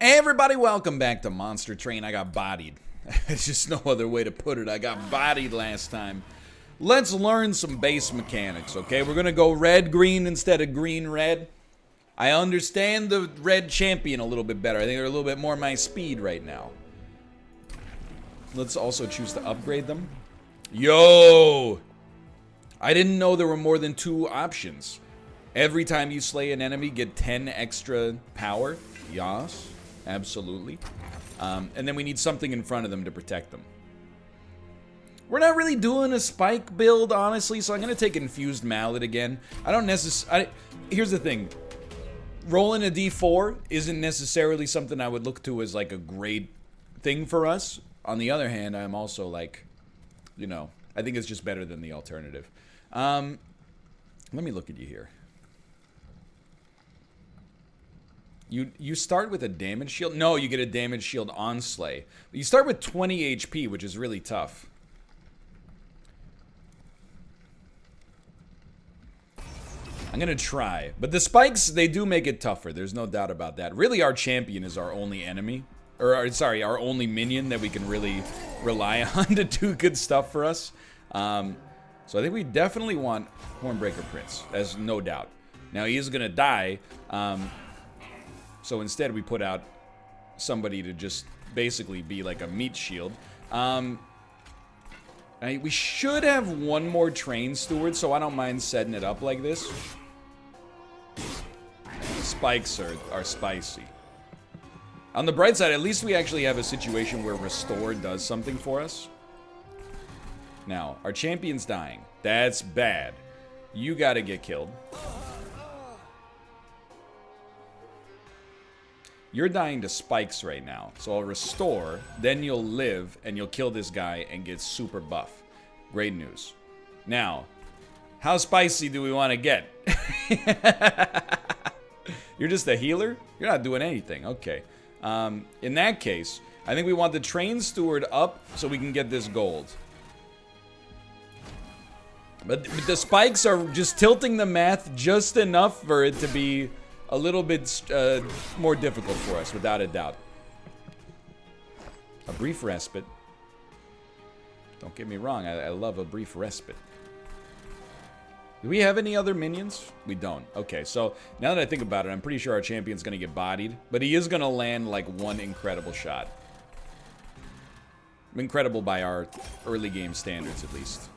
Hey everybody, welcome back to Monster Train. I got bodied. There's just no other way to put it. I got bodied last time. Let's learn some base mechanics, okay? We're gonna go red-green instead of green-red. I understand the red champion a little bit better. I think they're a little bit more my speed right now. Let's also choose to upgrade them. Yo! I didn't know there were more than 2 options. Every time you slay an enemy, get 10 extra power. Yas, absolutely. And then we need something in front of them to protect them. We're not really doing a spike build, honestly, so I'm going to take Infused Mallet again. I don't necessarily... Here's the thing. Rolling a D4 isn't necessarily something I would look to as, like, a great thing for us. On the other hand, I'm also, like, you know, I think it's just better than the alternative. Let me look at you here. You start with a damage shield? No, you get a damage shield on Slay. But you start with 20 HP, which is really tough. I'm gonna try. But the spikes, they do make it tougher. There's no doubt about that. Really, our champion is our only enemy. Or, sorry, our only minion that we can really rely on to do good stuff for us. So I think we definitely want Hornbreaker Prince. There's no doubt. Now, he is gonna die. So instead, we put out somebody to just basically be like a meat shield. We should have one more train steward, so I don't mind setting it up like this. Spikes are spicy. On the bright side, at least we actually have a situation where Restore does something for us. Now, our champion's dying. That's bad. You gotta get killed. You're dying to spikes right now, so I'll restore, then you'll live, and you'll kill this guy and get super buff. Great news. Now, how spicy do we want to get? You're just a healer? You're not doing anything. Okay. In that case, I think we want the train steward up so we can get this gold. But the spikes are just tilting the math just enough for it to be a little bit more difficult for us, without a doubt. A brief respite. Don't get me wrong, I love a brief respite. Do we have any other minions? We don't. Okay, so now that I think about it, I'm pretty sure our champion's going to get bodied. But he is going to land, like, one incredible shot. Incredible by our early game standards, at least.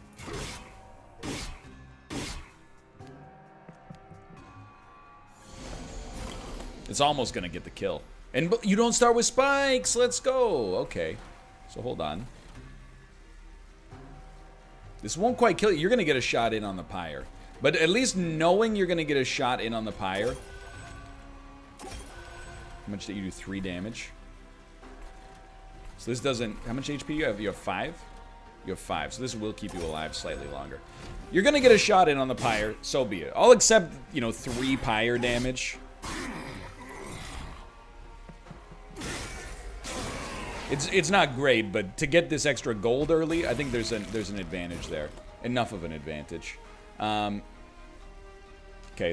It's almost gonna get the kill. And you don't start with spikes! Let's go! Okay. So hold on. This won't quite kill you. You're gonna get a shot in on the pyre. But at least knowing you're gonna get a shot in on the pyre. How much did you do? 3 damage. So this doesn't... How much HP you have? You have 5? You have 5. So this will keep you alive slightly longer. You're gonna get a shot in on the pyre. So be it. I'll accept, you know, 3 pyre damage. It's not great, but to get this extra gold early, I think there's an advantage there. Enough of an advantage. Okay,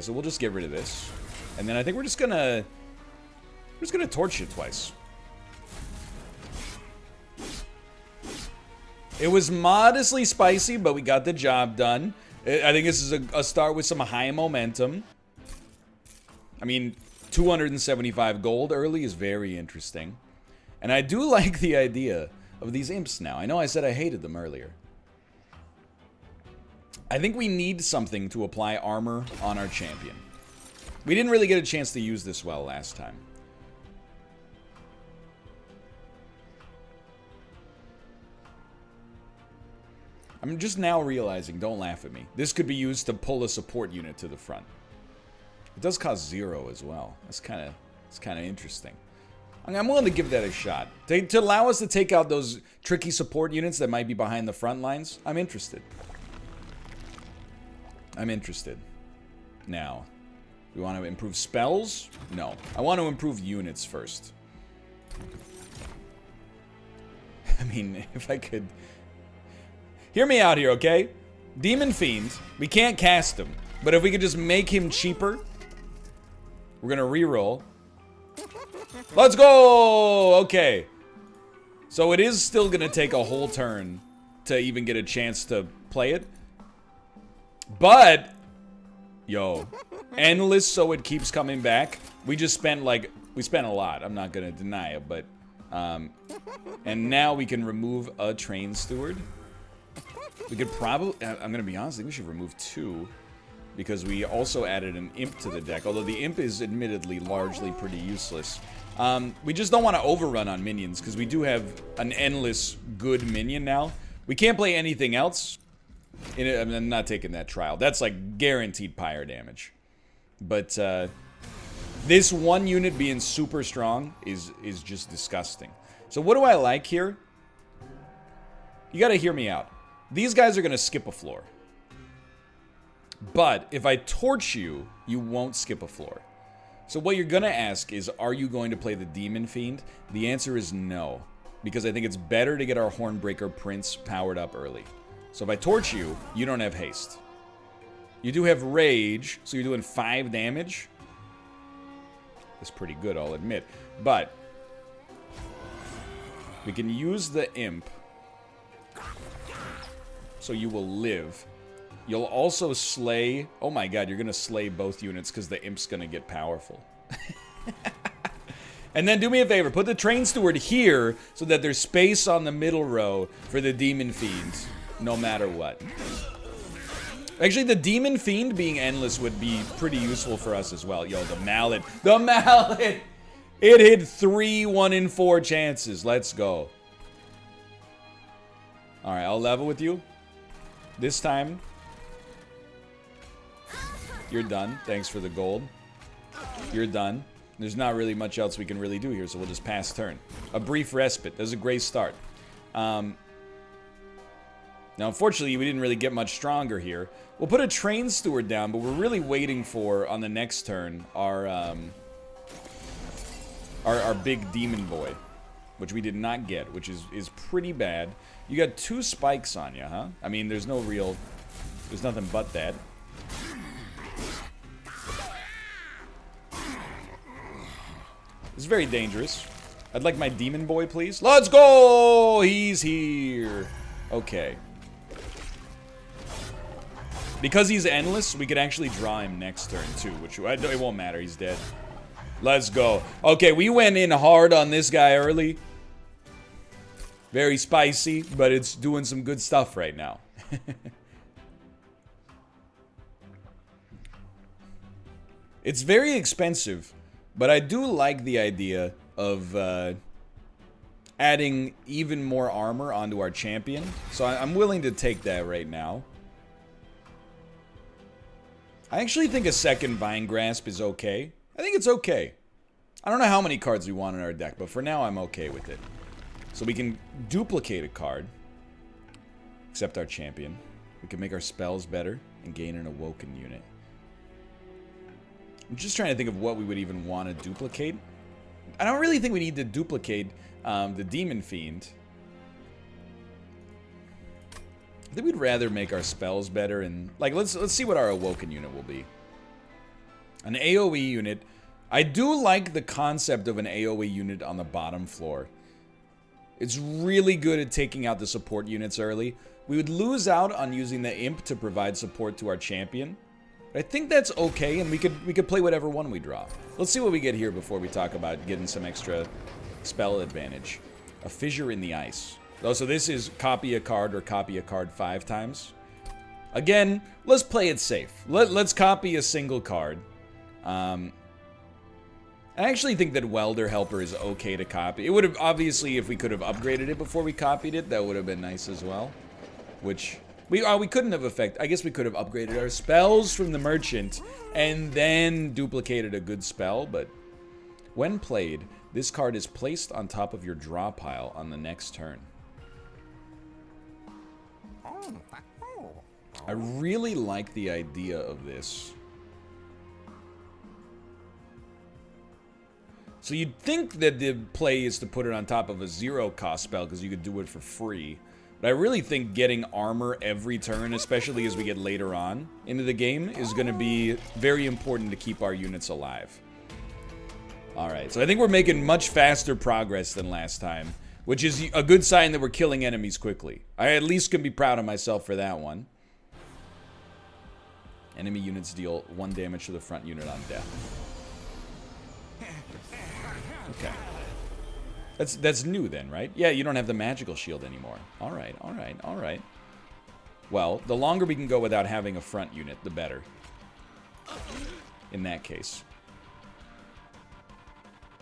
so we'll just get rid of this. And then I think we're just gonna torch it twice. It was modestly spicy, but we got the job done. I think this is a start with some high momentum. I mean, 275 gold early is very interesting. And I do like the idea of these imps now. I know I said I hated them earlier. I think we need something to apply armor on our champion. We didn't really get a chance to use this well last time. I'm just now realizing, don't laugh at me, this could be used to pull a support unit to the front. It does cost 0 as well. It's kind of interesting. I'm willing to give that a shot. To allow us to take out those tricky support units that might be behind the front lines, I'm interested. I'm interested. Now, we want to improve spells? No. I want to improve units first. I mean, if I could... Hear me out here, okay? Demon Fiend, we can't cast him. But if we could just make him cheaper, we're going to reroll. Let's go! Okay. So it is still gonna take a whole turn to even get a chance to play it. But, yo, endless so it keeps coming back. We just spent like, we spent a lot. I'm not gonna deny it, but, and now we can remove a train steward. We could probably, I'm gonna be honest, I think we should remove 2. Because we also added an imp to the deck. Although the imp is admittedly largely pretty useless. We just don't want to overrun on minions. Because we do have an endless good minion now. We can't play anything else. I'm not taking that trial. That's like guaranteed pyre damage. But this one unit being super strong is just disgusting. So what do I like here? You gotta hear me out. These guys are gonna skip a floor. But if I torch you, you won't skip a floor. So what you're gonna ask is, are you going to play the Demon Fiend? The answer is no. Because I think it's better to get our Hornbreaker Prince powered up early. So if I torch you, you don't have haste. You do have rage, so you're doing 5 damage. That's pretty good, I'll admit. But we can use the imp. So you will live. You'll also slay... Oh my god, you're going to slay both units because the imp's going to get powerful. And then do me a favor. Put the train steward here so that there's space on the middle row for the Demon Fiends. No matter what. Actually, the Demon Fiend being endless would be pretty useful for us as well. Yo, the mallet. The mallet! It hit 3 1 in 4 chances. Let's go. Alright, I'll level with you. This time... You're done. Thanks for the gold. You're done. There's not really much else we can really do here, so we'll just pass turn. A brief respite. That was a great start. Now, unfortunately, we didn't really get much stronger here. We'll put a train steward down, but we're really waiting for, on the next turn, our big demon boy. Which we did not get, which is pretty bad. You got 2 spikes on you, huh? I mean, there's no real... There's nothing but that. It's very dangerous. I'd like my demon boy, please. Let's go! He's here. Okay. Because he's endless, we could actually draw him next turn, too. Which, it won't matter. He's dead. Let's go. Okay, we went in hard on this guy early. Very spicy, but it's doing some good stuff right now. It's very expensive. But I do like the idea of adding even more armor onto our champion. So I'm willing to take that right now. I actually think a second Vine Grasp is okay. I think it's okay. I don't know how many cards we want in our deck, but for now I'm okay with it. So we can duplicate a card. Except our champion. We can make our spells better and gain an Awoken unit. I'm just trying to think of what we would even want to duplicate. I don't really think we need to duplicate the Demon Fiend. I think we'd rather make our spells better and... Like, let's see what our Awoken unit will be. An AoE unit. I do like the concept of an AoE unit on the bottom floor. It's really good at taking out the support units early. We would lose out on using the Imp to provide support to our champion. I think that's okay, and we could play whatever one we draw. Let's see what we get here before we talk about getting some extra spell advantage. A Fissure in the Ice. Oh, so this is copy a card or copy a card 5 times. Again, let's play it safe. Let's copy a single card. I actually think that Welder Helper is okay to copy. It would have, obviously, if we could have upgraded it before we copied it, that would have been nice as well. Which... We couldn't have affected... I guess we could have upgraded our spells from the merchant and then duplicated a good spell, but... When played, this card is placed on top of your draw pile on the next turn. I really like the idea of this. So you'd think that the play is to put it on top of a 0-cost spell because you could do it for free. But I really think getting armor every turn, especially as we get later on into the game, is going to be very important to keep our units alive. Alright, so I think we're making much faster progress than last time, which is a good sign that we're killing enemies quickly. I at least can be proud of myself for that one. Enemy units deal 1 damage to the front unit on death. Okay. That's new then, right? Yeah, you don't have the magical shield anymore. Alright, alright, alright. Well, the longer we can go without having a front unit, the better. In that case.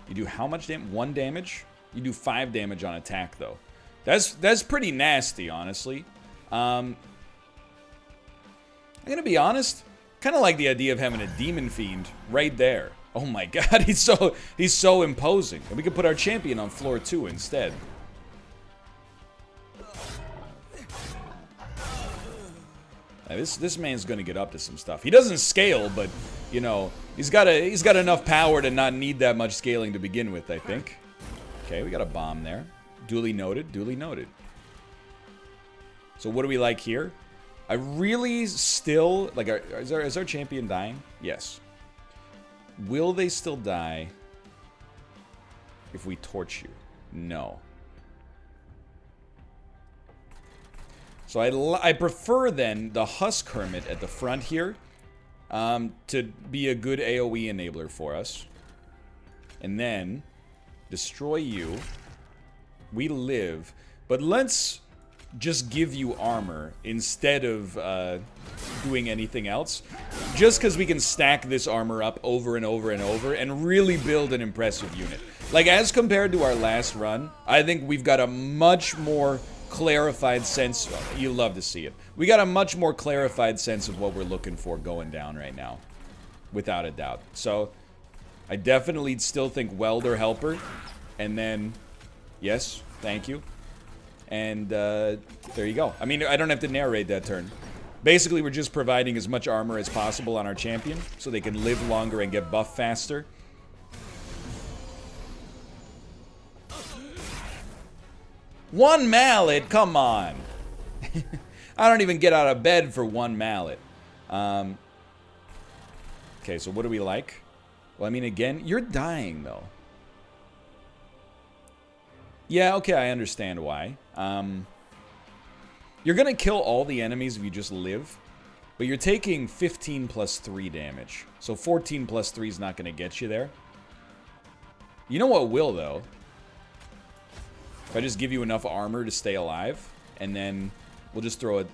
You do how much damage? 1 damage? You do 5 damage on attack, though. That's pretty nasty, honestly. I'm gonna be honest. Kind of like the idea of having a demon fiend right there. Oh my god, he's so imposing. And we could put our champion on floor 2 instead. Now, this man's gonna get up to some stuff. He doesn't scale, but you know, he's got enough power to not need that much scaling to begin with, I think. Okay, we got a bomb there. Duly noted, duly noted. So what do we like here? I really still like is our champion dying? Yes. Will they still die if we torch you? No. So I prefer then the Husk Hermit at the front here to be a good AoE enabler for us. And then destroy you. We live. But let's just give you armor instead of doing anything else. Just because we can stack this armor up over and over and over and really build an impressive unit. Like, as compared to our last run, I think we've got a much more clarified sense. You love to see it. We got a much more clarified sense of what we're looking for going down right now. Without a doubt. So, I definitely still think welder helper. And then, yes, thank you. And there you go. I mean, I don't have to narrate that turn. Basically, we're just providing as much armor as possible on our champion so they can live longer and get buffed faster. One mallet? Come on. I don't even get out of bed for 1 mallet. Okay, so what do we like? Well, I mean, again, you're dying, though. Yeah, okay, I understand why. You're gonna kill all the enemies if you just live, but you're taking 15 plus 3 damage. So 14 plus 3 is not gonna get you there. You know what will, though? If I just give you enough armor to stay alive, and then we'll just throw it.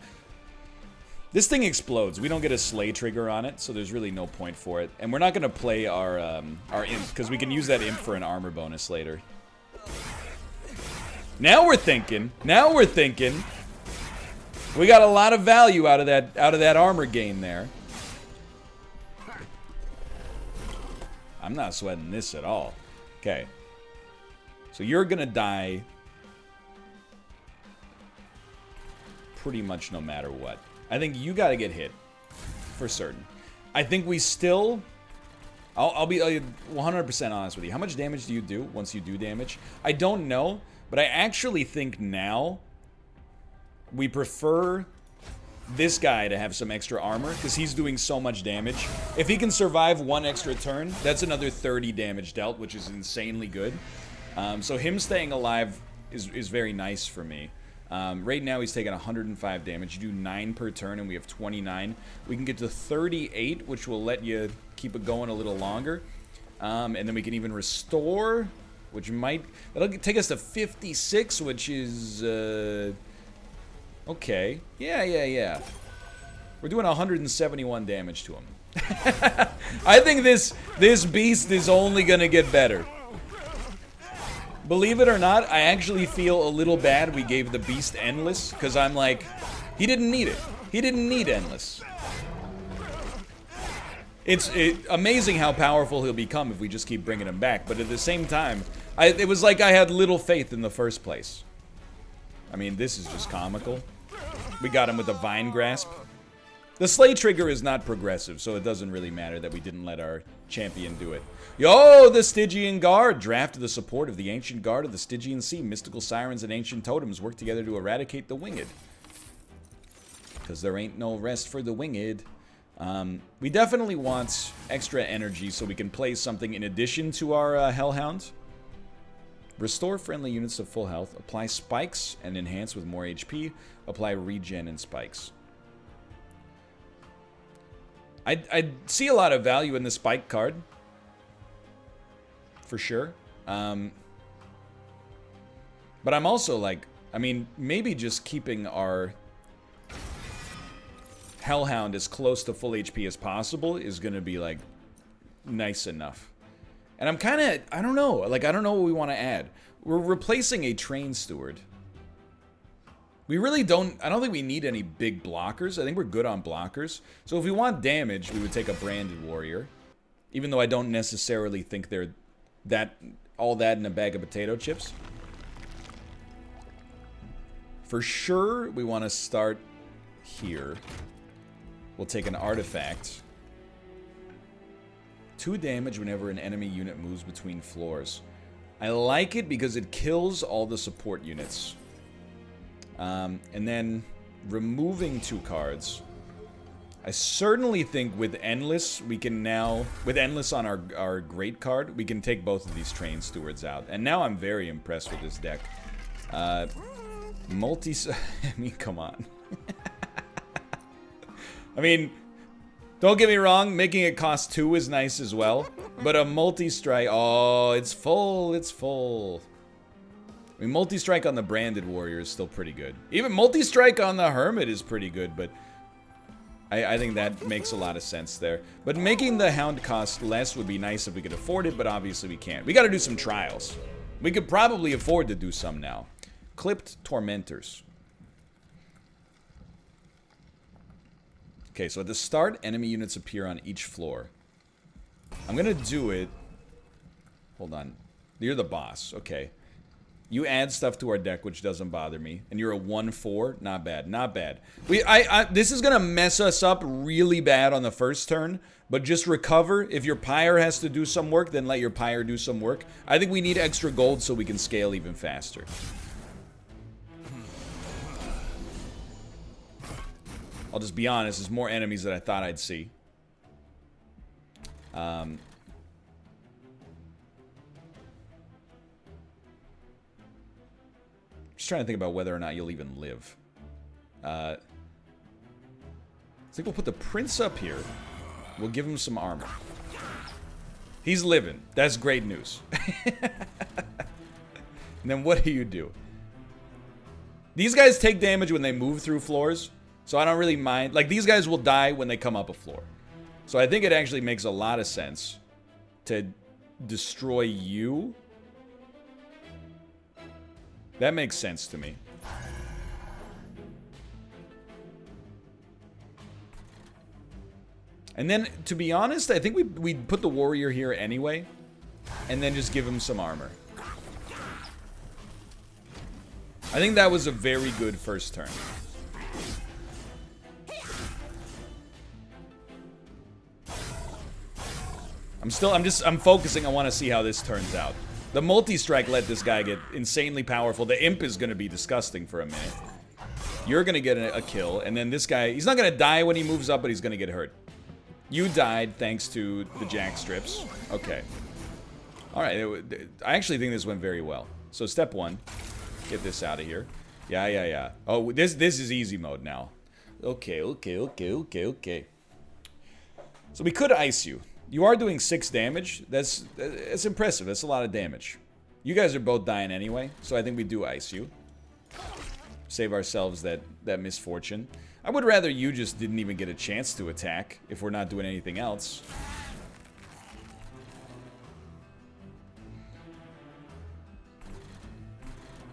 This thing explodes. We don't get a slay trigger on it, so there's really no point for it. And we're not gonna play our imp, because we can use that imp for an armor bonus later. Now we're thinking. Now we're thinking. We got a lot of value out of that armor gain there. I'm not sweating this at all. Okay. So you're gonna die pretty much no matter what. I think you gotta get hit for certain. I think we still. I'll be 100% honest with you. How much damage do you do once you do damage? I don't know. But I actually think now we prefer this guy to have some extra armor because he's doing so much damage. If he can survive 1 extra turn, that's another 30 damage dealt, which is insanely good. So him staying alive is very nice for me. Right now he's taking 105 damage. You do 9 per turn and we have 29. We can get to 38, which will let you keep it going a little longer. And then we can even restore, which might... That'll take us to 56, which is... okay. Yeah. We're doing 171 damage to him. I think this beast is only gonna get better. Believe it or not, I actually feel a little bad we gave the beast endless, because I'm like, he didn't need it. He didn't need endless. It's amazing how powerful he'll become if we just keep bringing him back, but at the same time, it was like I had little faith in the first place. I mean, this is just comical. We got him with a Vine Grasp. The Slay trigger is not progressive, so it doesn't really matter that we didn't let our champion do it. Yo, the Stygian Guard! Draft the support of the Ancient Guard of the Stygian Sea. Mystical sirens and ancient totems work together to eradicate the winged. Because there ain't no rest for the winged. We definitely want extra energy so we can play something in addition to our Hellhound. Restore friendly units to full health. Apply spikes and enhance with more HP. Apply regen and spikes. I see a lot of value in the spike card. For sure. But I'm also like, I mean, maybe just keeping our Hellhound as close to full HP as possible is going to be, like, nice enough. And I'm kind of, I don't know. Like, I don't know what we want to add. We're replacing a Train Steward. We really don't, I don't think we need any big blockers. I think we're good on blockers. So if we want damage, we would take a Branded Warrior. Even though I don't necessarily think they're all that in a bag of potato chips. For sure, we want to start here. We'll take an artifact. 2 damage whenever an enemy unit moves between floors. I like it because it kills all the support units. And then removing 2 cards. I certainly think with Endless, we can now, with Endless on our great card, we can take both of these Train Stewards out. And now I'm very impressed with this deck. I mean, come on. I mean, don't get me wrong, making it cost 2 is nice as well. But a multi-strike, oh, it's full, it's full. I mean, multi-strike on the Branded Warrior is still pretty good. Even multi-strike on the Hermit is pretty good, but I think that makes a lot of sense there. But making the Hound cost less would be nice if we could afford it, but obviously we can't. We gotta do some trials. We could probably afford to do some now. Clipped Tormentors. Okay, so at the start, enemy units appear on each floor. I'm gonna do it. Hold on. You're the boss. Okay. You add stuff to our deck, which doesn't bother me. And you're a 1/4. Not bad. Not bad. This is gonna mess us up really bad on the first turn. But just recover. If your Pyre has to do some work, then let your Pyre do some work. I think we need extra gold so we can scale even faster. I'll just be honest, there's more enemies than I thought I'd see. Just trying to think about whether or not you'll even live. I think we'll put the Prince up here. We'll give him some armor. He's living. That's great news. And then what do? These guys take damage when they move through floors. So I don't really mind. Like, these guys will die when they come up a floor. So I think it actually makes a lot of sense to destroy you. That makes sense to me. And then, to be honest, I think we'd put the warrior here anyway. And then just give him some armor. I think that was a very good first turn. I'm focusing. I want to see how this turns out. The multi-strike let this guy get insanely powerful. The imp is going to be disgusting for a minute. You're going to get a kill, and then this guy, he's not going to die when he moves up, but he's going to get hurt. You died thanks to the jack strips. Okay. All right. I actually think this went very well. So step 1, get this out of here. Yeah. Oh, this is easy mode now. Okay. So we could ice you. You are doing 6 damage. That's impressive. That's a lot of damage. You guys are both dying anyway, so I think we do ice you. Save ourselves that misfortune. I would rather you just didn't even get a chance to attack if we're not doing anything else.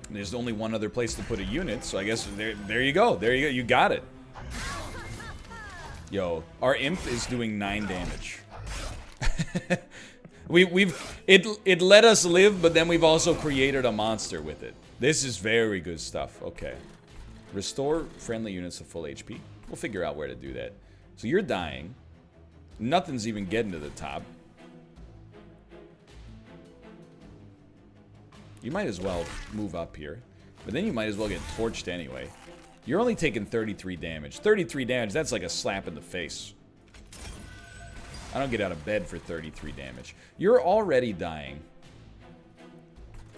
There's only one other place to put a unit, so I guess there you go. There you go. You got it. Yo, our imp is doing 9 damage. It let us live, but then we've also created a monster with it. This is very good stuff. Okay. Restore friendly units to full HP. We'll figure out where to do that. So you're dying. Nothing's even getting to the top. You might as well move up here. But then you might as well get torched anyway. You're only taking 33 damage. 33 damage, that's like a slap in the face. I don't get out of bed for 33 damage. You're already dying.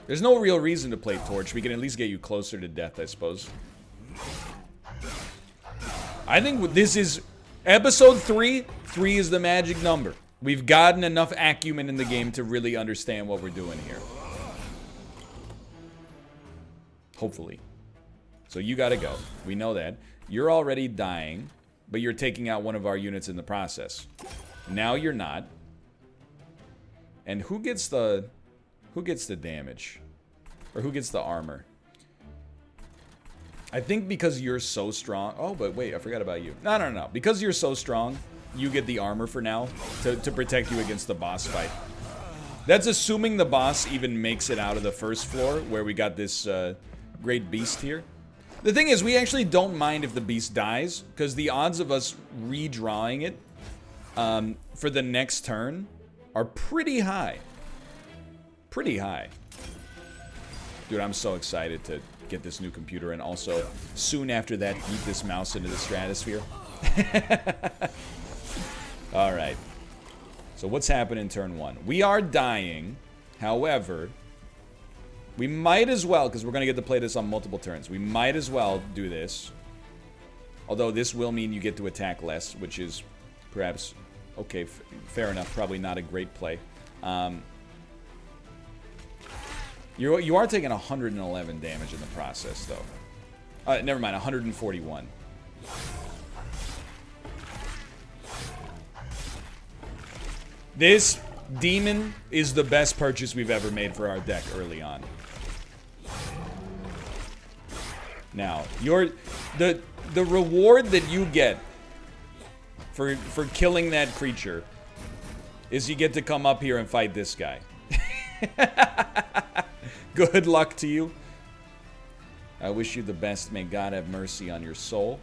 There's no real reason to play Torch. We can at least get you closer to death, I suppose. I think this is episode 3. 3 is the magic number. We've gotten enough acumen in the game to really understand what we're doing here. Hopefully. So you gotta go. We know that. You're already dying, but you're taking out one of our units in the process. Now you're not. And who gets the damage? Or who gets the armor? I think because you're so strong. Oh, but wait, I forgot about you. No. Because you're so strong, you get the armor for now to protect you against the boss fight. That's assuming the boss even makes it out of the first floor where we got this great beast here. The thing is, we actually don't mind if the beast dies, because the odds of us redrawing it for the next turn are pretty high. Pretty high. Dude, I'm so excited to get this new computer, and also, soon after that, eat this mouse into the stratosphere. Alright. So what's happened in turn 1? We are dying. However, we might as well, because we're going to get to play this on multiple turns, we might as well do this. Although this will mean you get to attack less, which is perhaps, okay, fair enough, probably not a great play. You are taking 111 damage in the process, though. Never mind, 141. This demon is the best purchase we've ever made for our deck early on. Now, the reward that you get for killing that creature is you get to come up here and fight this guy. Good luck to you. I wish you the best. May God have mercy on your soul.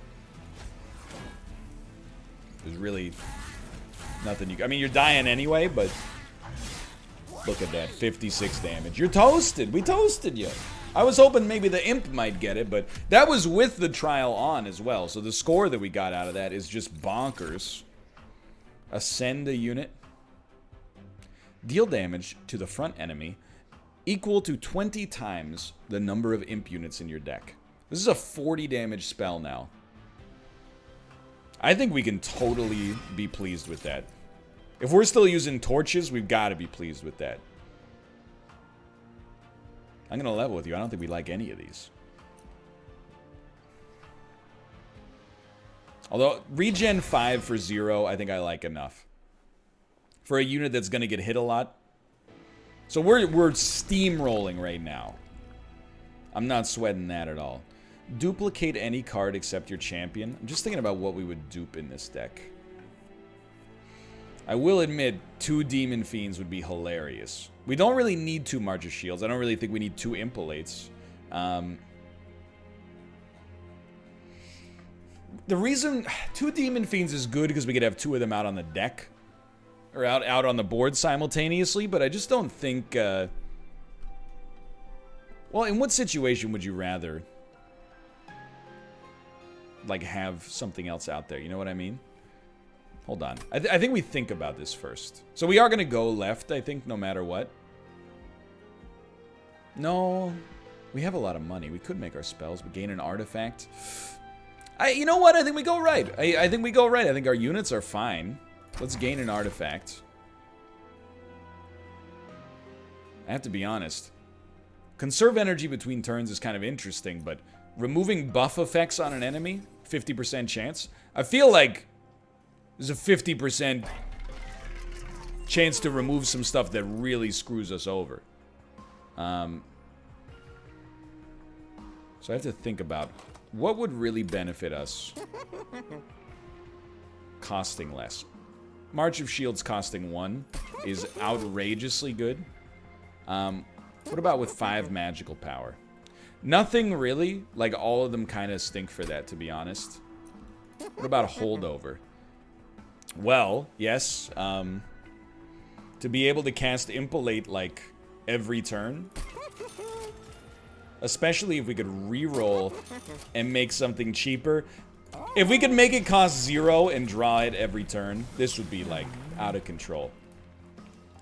There's really nothing you... I mean, you're dying anyway, but... Look at that. 56 damage. You're toasted. We toasted you. I was hoping maybe the imp might get it, but that was with the trial on as well. So the score that we got out of that is just bonkers. Ascend a unit. Deal damage to the front enemy equal to 20 times the number of imp units in your deck. This is a 40 damage spell now. I think we can totally be pleased with that. If we're still using torches, we've got to be pleased with that. I'm going to level with you. I don't think we like any of these. Although, regen 5 for 0, I think I like enough. For a unit that's going to get hit a lot. So we're steamrolling right now. I'm not sweating that at all. Duplicate any card except your champion. I'm just thinking about what we would dupe in this deck. I will admit, 2 Demon Fiends would be hilarious. We don't really need 2 March of Shields. I don't really think we need 2 Impolates. The reason 2 Demon Fiends is good because we could have 2 of them out on the deck. Or out on the board simultaneously, but I just don't think... Well, in what situation would you rather... like, have something else out there? You know what I mean? Hold on. I think we think about this first. So we are going to go left, I think, no matter what. No. We have a lot of money. We could make our spells. We gain an artifact. You know what? I think we go right. I think we go right. I think our units are fine. Let's gain an artifact. I have to be honest. Conserve energy between turns is kind of interesting, but removing buff effects on an enemy, 50% chance. I feel like there's a 50% chance to remove some stuff that really screws us over. So I have to think about what would really benefit us costing less. March of Shields costing 1 is outrageously good. What about with 5 magical power? Nothing really. Like, all of them kind of stink for that, to be honest. What about holdover? Well, yes. To be able to cast Impolate, like, every turn. Especially if we could reroll and make something cheaper. If we could make it cost 0 and draw it every turn, this would be, like, out of control.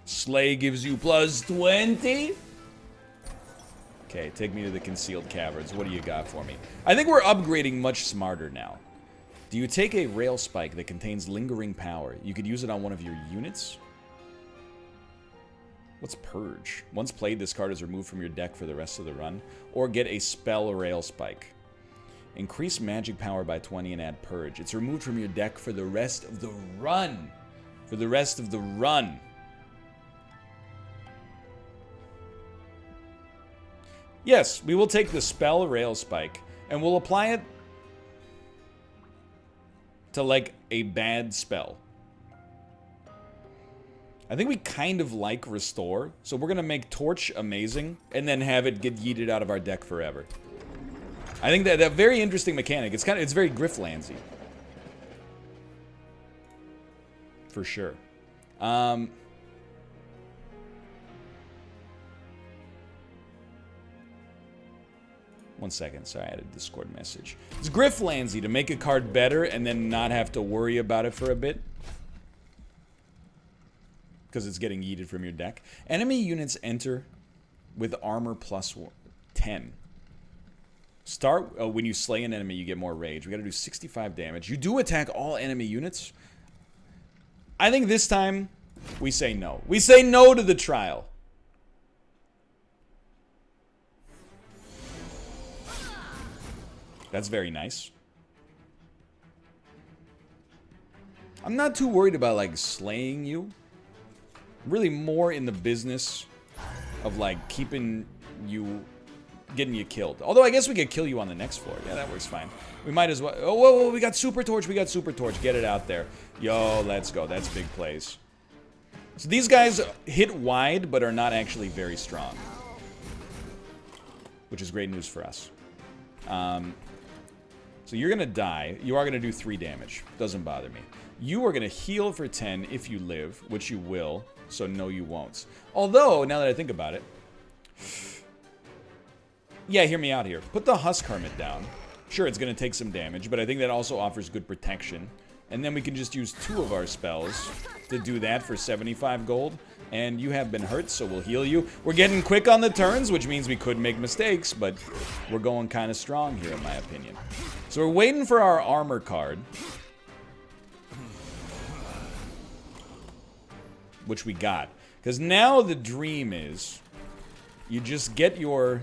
Slay gives you plus 20. Okay, take me to the concealed caverns. What do you got for me? I think we're upgrading much smarter now. Do you take a rail spike that contains lingering power? You could use it on one of your units. What's Purge? Once played, this card is removed from your deck for the rest of the run. Or get a spell rail spike. Increase magic power by 20 and add Purge. It's removed from your deck for the rest of the run. For the rest of the run. Yes, we will take the spell rail spike and we'll apply it to like a bad spell. I think we kind of like Restore, so we're gonna make Torch amazing and then have it get yeeted out of our deck forever. I think that very interesting mechanic. It's very Grifflandsy. For sure. One second, sorry, I had a Discord message. It's Grifflandsy to make a card better and then not have to worry about it for a bit. Because it's getting yeeted from your deck. Enemy units enter with armor plus 10. When you slay an enemy, you get more rage. We gotta do 65 damage. You do attack all enemy units. I think this time, we say no. We say no to the trial. That's very nice. I'm not too worried about, like, slaying you. I'm really more in the business of, like, keeping you... getting you killed. Although, I guess we could kill you on the next floor. Yeah, that works fine. We might as well... Oh, whoa, we got Super Torch. We got Super Torch. Get it out there. Yo, let's go. That's big plays. So these guys hit wide, but are not actually very strong. Which is great news for us. So you're gonna die. You are gonna do 3 damage. Doesn't bother me. You are gonna heal for 10 if you live, which you will. So no, you won't. Although, now that I think about it... Yeah, hear me out here. Put the Husk Hermit down. Sure, it's gonna take some damage, but I think that also offers good protection. And then we can just use 2 of our spells to do that for 75 gold. And you have been hurt, so we'll heal you. We're getting quick on the turns, which means we could make mistakes, but we're going kind of strong here, in my opinion. So we're waiting for our armor card. Which we got. Because now the dream is, you just get your...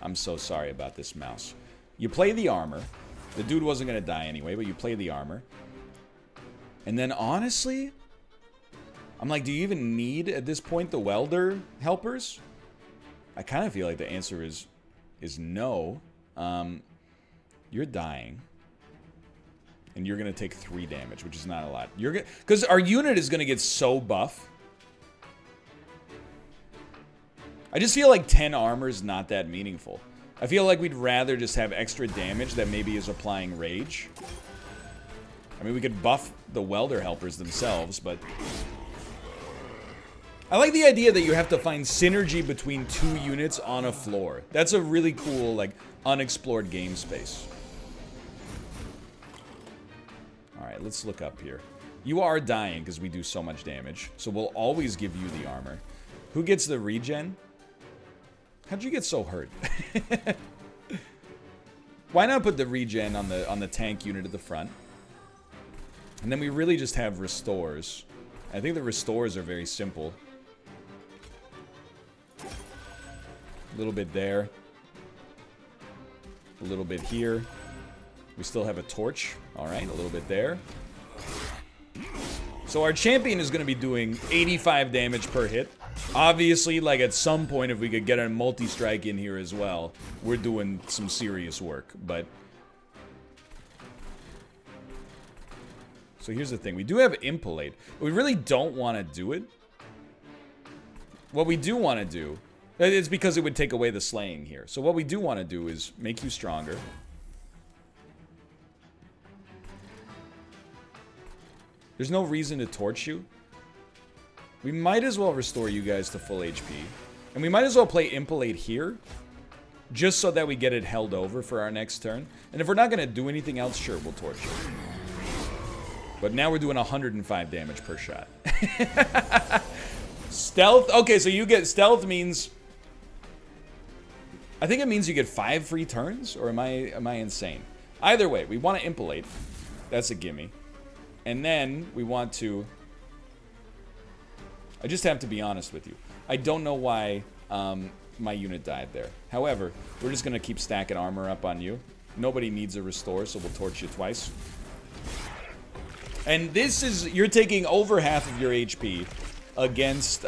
I'm so sorry about this mouse. You play the armor. The dude wasn't going to die anyway, but you play the armor. And then honestly... I'm like, do you even need, at this point, the welder helpers? I kind of feel like the answer is no. You're dying. And you're going to take 3 damage, which is not a lot. Because our unit is going to get so buff. I just feel like 10 armor is not that meaningful. I feel like we'd rather just have extra damage that maybe is applying rage. I mean, we could buff the welder helpers themselves, but... I like the idea that you have to find synergy between 2 units on a floor. That's a really cool, like, unexplored game space. Alright, let's look up here. You are dying because we do so much damage, so we'll always give you the armor. Who gets the regen? How'd you get so hurt? Why not put the regen on the tank unit at the front? And then we really just have restores. I think the restores are very simple. A little bit there. A little bit here. We still have a torch. Alright, a little bit there. So our champion is going to be doing 85 damage per hit. Obviously, like at some point, if we could get a multi-strike in here as well, we're doing some serious work, but... So here's the thing. We do have Impalate, but we really don't want to do it. What we do want to do... It's because it would take away the slaying here. So what we do want to do is make you stronger. There's no reason to torch you. We might as well restore you guys to full HP. And we might as well play Impalate here. Just so that we get it held over for our next turn. And if we're not going to do anything else, sure, we'll torch you. But now we're doing 105 damage per shot. Stealth. Okay, so you get stealth means. I think it means you get 5 free turns, or am I insane? Either way, we want to impalate. That's a gimme. And then we want to. I just have to be honest with you. I don't know why my unit died there. However, we're just gonna keep stacking armor up on you. Nobody needs a restore, so we'll torch you twice. And this is, you're taking over half of your HP against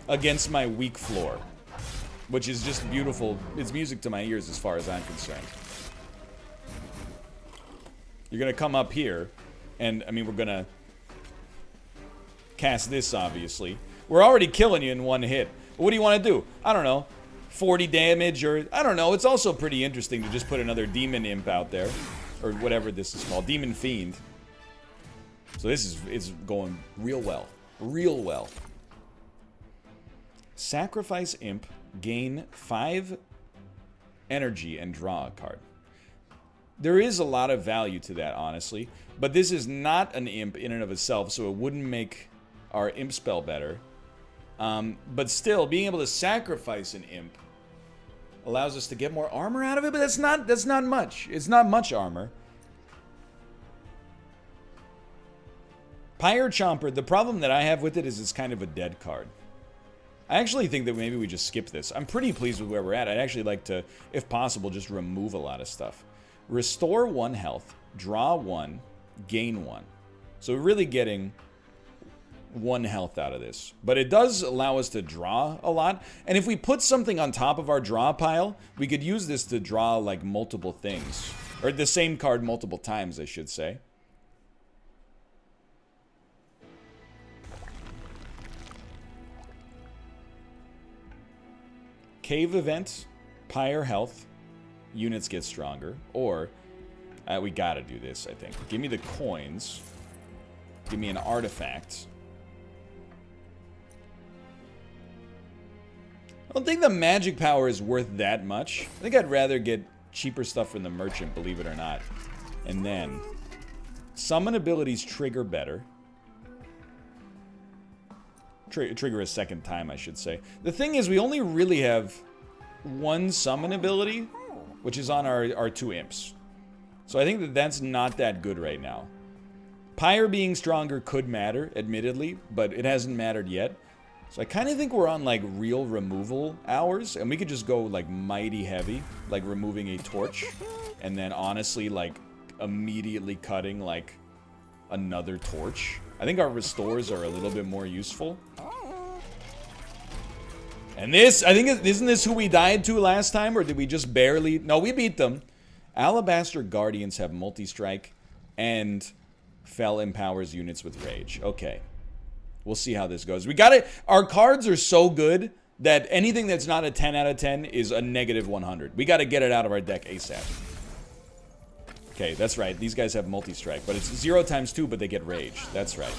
against my weak floor, which is just beautiful. It's music to my ears as far as I'm concerned. You're gonna come up here, and I mean, we're gonna cast this, obviously. We're already killing you in one hit. But what do you want to do? I don't know. 40 damage, or I don't know. It's also pretty interesting to just put another demon imp out there, or whatever this is called, demon fiend. So this is going real well, real well. Sacrifice imp, gain 5 energy and draw a card. There is a lot of value to that, honestly, but this is not an imp in and of itself, so it wouldn't make our imp spell better. But still, being able to sacrifice an imp allows us to get more armor out of it, but that's not much. It's not much armor. Pyre Chomper, the problem that I have with it is it's kind of a dead card. I actually think that maybe we just skip this. I'm pretty pleased with where we're at. I'd actually like to, if possible, just remove a lot of stuff. Restore 1 health, draw 1, gain 1. So we're really getting 1 health out of this. But it does allow us to draw a lot. And if we put something on top of our draw pile, we could use this to draw like multiple things. Or the same card multiple times, I should say. Cave event, Pyre health, units get stronger. Or, we gotta do this, I think. Give me the coins. Give me an artifact. I don't think the magic power is worth that much. I think I'd rather get cheaper stuff from the merchant, believe it or not. And then, summon abilities trigger better. Trigger a second time, I should say. The thing is, we only really have 1 summon ability, which is on our 2 imps. So I think that that's not that good right now. Pyre being stronger could matter, admittedly, but it hasn't mattered yet. So I kind of think we're on, like, real removal hours, and we could just go, like, mighty heavy, like removing a torch, and then honestly, like, immediately cutting, like, another torch. I think our restores are a little bit more useful. And this, I think, isn't this who we died to last time, or did we just barely? No, we beat them. Alabaster Guardians have multi-strike, and Fel empowers units with rage. Okay. We'll see how this goes. We got it. Our cards are so good that anything that's not a 10 out of 10 is a negative 100. We got to get it out of our deck ASAP. Okay, that's right. These guys have multi-strike, but it's 0 times 2, but they get rage. That's right.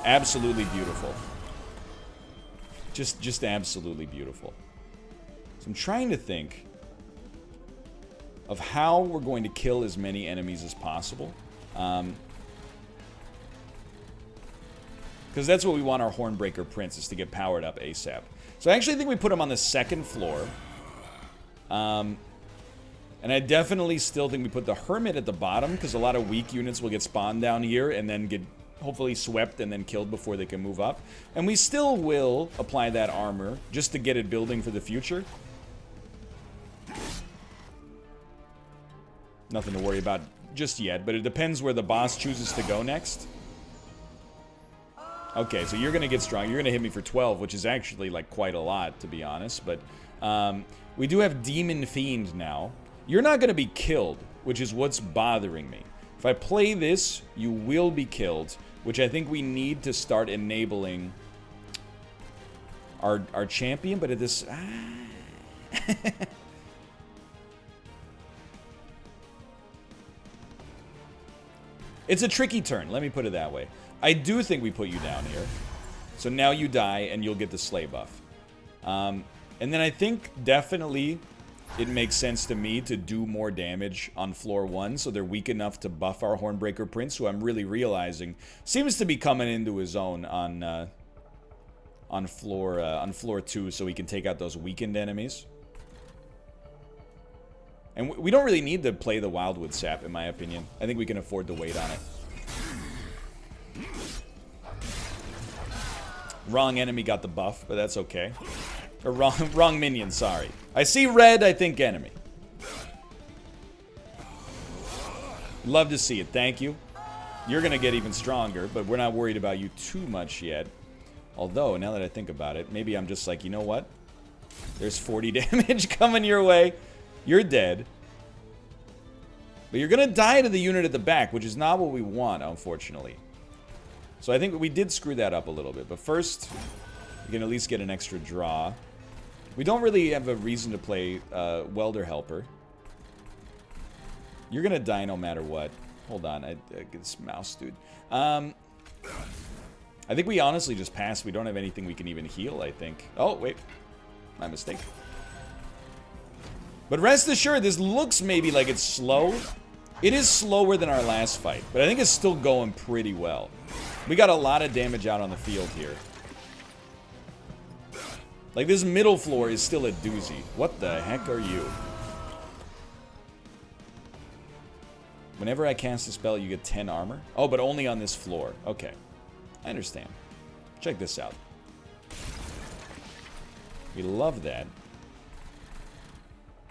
Absolutely beautiful. Just absolutely beautiful. So I'm trying to think of how we're going to kill as many enemies as possible. Because that's what we want our Hornbreaker Prince, is to get powered up ASAP. So I actually think we put him on the 2nd floor. And I definitely still think we put the Hermit at the bottom, because a lot of weak units will get spawned down here and then get hopefully swept and then killed before they can move up. And we still will apply that armor just to get it building for the future. Nothing to worry about just yet, but it depends where the boss chooses to go next. Okay, so you're going to get strong. You're going to hit me for 12, which is actually, like, quite a lot, to be honest. But we do have Demon Fiend now. You're not going to be killed, which is what's bothering me. If I play this, you will be killed, which I think we need to start enabling our champion. But at this... It's a tricky turn, let me put it that way. I do think we put you down here. So now you die, and you'll get the Slay buff. And then I think definitely it makes sense to me to do more damage on floor 1, so they're weak enough to buff our Hornbreaker Prince, who I'm really realizing seems to be coming into his own on floor 2, so we can take out those weakened enemies. And we don't really need to play the Wildwood Sap, in my opinion. I think we can afford to wait on it. Wrong enemy got the buff, but that's okay. Or wrong minion, sorry. I see red, I think enemy. Love to see it, thank you. You're gonna get even stronger, but we're not worried about you too much yet. Although, now that I think about it, maybe I'm just like, you know what? There's 40 damage coming your way. You're dead. But you're gonna die to the unit at the back, which is not what we want, unfortunately. So I think we did screw that up a little bit. But first, you can at least get an extra draw. We don't really have a reason to play Welder Helper. You're gonna die no matter what. Hold on, I get this mouse, dude. I think we honestly just passed. We don't have anything we can even heal, I think. Oh, wait. My mistake. But rest assured, this looks maybe like it's slow. It is slower than our last fight, but I think it's still going pretty well. We got a lot of damage out on the field here. Like, this middle floor is still a doozy. What the heck are you? Whenever I cast a spell, you get 10 armor. Oh, but only on this floor. Okay. I understand. Check this out. We love that.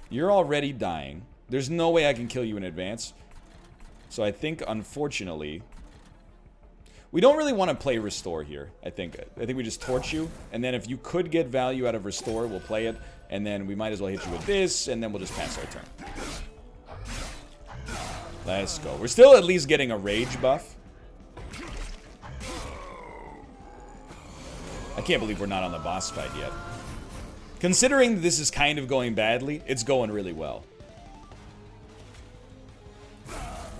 You're already dying. There's no way I can kill you in advance. So I think, unfortunately, we don't really want to play Restore here, I think. I think we just torch you, and then if you could get value out of Restore, we'll play it, and then we might as well hit you with this, and then we'll just pass our turn. Let's go. We're still at least getting a rage buff. I can't believe we're not on the boss fight yet. Considering this is kind of going badly, it's going really well.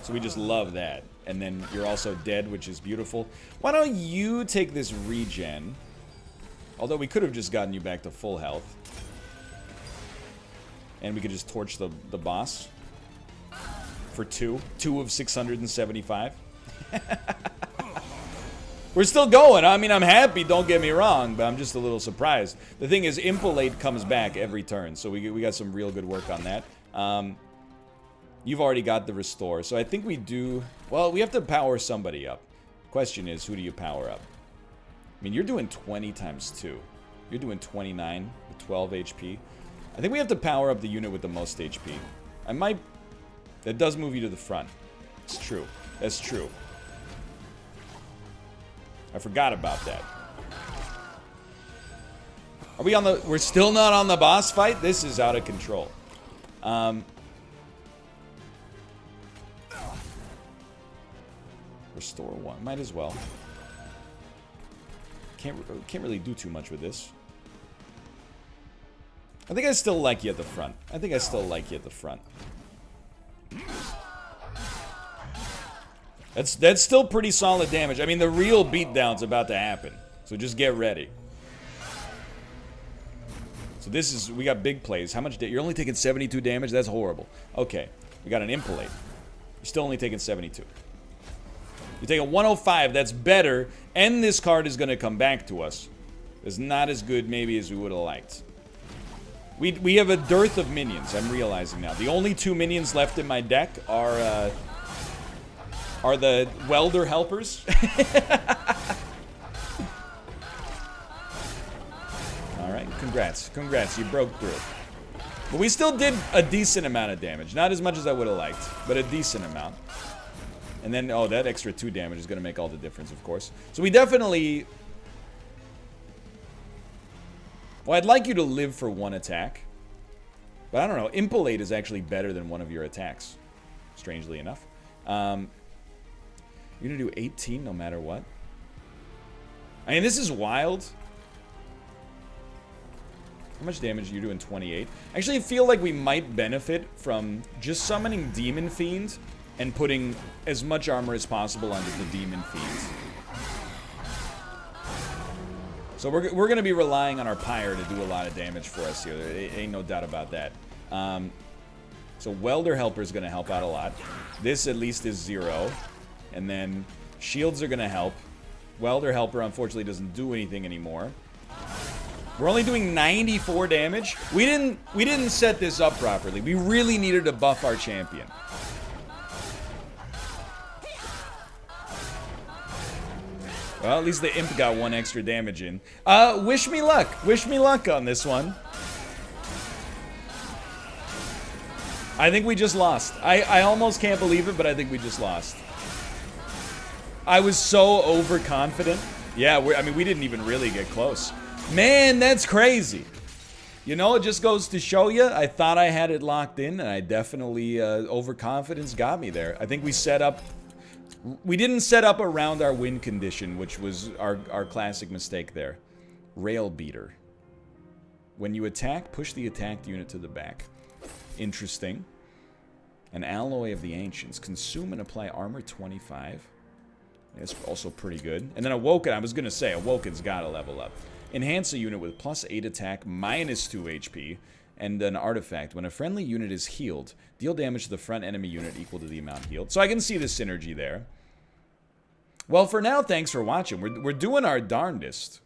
So we just love that. And then you're also dead, which is beautiful. Why don't you take this regen? Although we could have just gotten you back to full health. And we could just torch the boss. For 2. 2 of 675. We're still going. I mean, I'm happy, don't get me wrong, but I'm just a little surprised. The thing is, Impolate comes back every turn, so we got some real good work on that. You've already got the Restore, so I think we do... Well, we have to power somebody up. Question is, who do you power up? I mean, you're doing 20 times 2. You're doing 29 with 12 HP. I think we have to power up the unit with the most HP. I might... That does move you to the front. It's true. That's true. I forgot about that. Are we on the... We're still not on the boss fight? This is out of control. Restore 1. Might as well. Can't really do too much with this. I think I still like you at the front. I think I still like you at the front. That's still pretty solid damage. I mean, the real beatdown's about to happen. So just get ready. So this is... We got big plays. How much... You're only taking 72 damage? That's horrible. Okay. We got an Impolate. You're still only taking 72. You take a 105, that's better, and this card is going to come back to us. It's not as good, maybe, as we would have liked. We have a dearth of minions, I'm realizing now. The only 2 minions left in my deck are the Welder Helpers. Alright, congrats. Congrats, you broke through. But we still did a decent amount of damage. Not as much as I would have liked, but a decent amount. And then, oh, that extra 2 damage is going to make all the difference, of course. So we definitely... Well, I'd like you to live for 1 attack. But I don't know. Impolate is actually better than one of your attacks. Strangely enough. You're going to do 18 no matter what? I mean, this is wild. How much damage are you doing? 28. Actually, I feel like we might benefit from just summoning Demon Fiend and putting as much armor as possible onto the Demon Fiend. So we're going to be relying on our Pyre to do a lot of damage for us here. There ain't no doubt about that. So Welder Helper is going to help out a lot. This at least is 0. And then shields are going to help. Welder Helper unfortunately doesn't do anything anymore. We're only doing 94 damage. We didn't set this up properly. We really needed to buff our champion. Well, at least the imp got 1 extra damage in. Wish me luck. Wish me luck on this one. I think we just lost. I almost can't believe it, but I think we just lost. I was so overconfident. Yeah, I mean, we didn't even really get close. Man, that's crazy. You know, it just goes to show you, I thought I had it locked in, and I definitely, overconfidence got me there. I think we set up... We didn't set up around our win condition, which was our classic mistake there. Rail Beater. When you attack, push the attacked unit to the back. Interesting. An Alloy of the Ancients. Consume and apply armor 25. That's also pretty good. And then Awoken, I was going to say, Awoken's got to level up. Enhance a unit with +8 attack, -2 HP. And an artifact. When a friendly unit is healed, deal damage to the front enemy unit equal to the amount healed. So I can see the synergy there. Well, for now, thanks for watching. We're doing our darndest.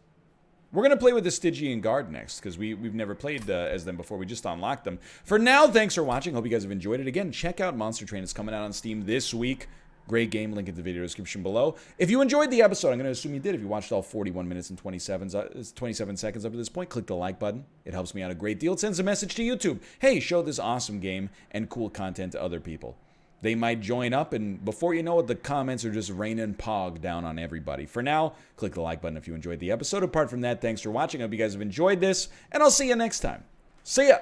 We're going to play with the Stygian Guard next, because we've never played as them before. We just unlocked them. For now, thanks for watching. Hope you guys have enjoyed it. Again, check out Monster Train. It's coming out on Steam this week. Great game. Link in the video description below. If you enjoyed the episode, I'm going to assume you did. If you watched all 41 minutes and 27 seconds up to this point, click the like button. It helps me out a great deal. It sends a message to YouTube. Hey, show this awesome game and cool content to other people. They might join up, and before you know it, the comments are just raining pog down on everybody. For now, click the like button if you enjoyed the episode. Apart from that, thanks for watching. I hope you guys have enjoyed this, and I'll see you next time. See ya!